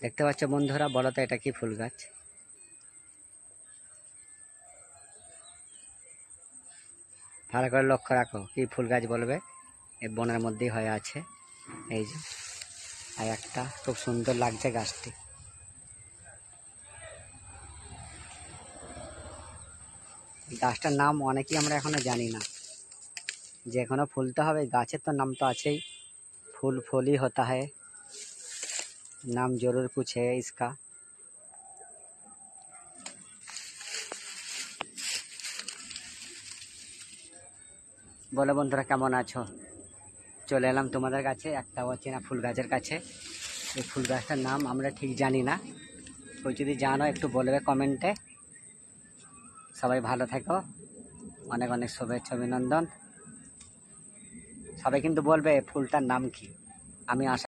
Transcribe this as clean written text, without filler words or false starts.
দেখতে পাচ্ছ বন্ধুরা, বলো তো এটা কি ফুল গাছ? ভালো করে লক্ষ্য রাখো, কি ফুল গাছ বলবে? এই বনের মধ্যেই হয়ে আছে। এই যে আর একটা খুব সুন্দর লাগছে গাছটি। গাছটার নাম অনেকেই আমরা এখনো জানি না, যে এখনো ফুলতে হবে। গাছের তো নাম তো আছেই, फूल फूल ही होता है, नाम जरूर कुछ है इसका। বলো বন্ধুরা, কেমন আছো? চলে এলাম তোমাদের কাছে একটা অচেনা ফুল গাছের কাছে। এই ফুল গাছটার নাম আমরা ঠিক জানি না, কেউ যদি জানো একটু বলবে কমেন্টে। সবাই ভালো থেকো, অনেক অনেক শুভেচ্ছা অভিনন্দন। সবাই কিন্তু বলবে ফুলটার নাম কি, আমি আশা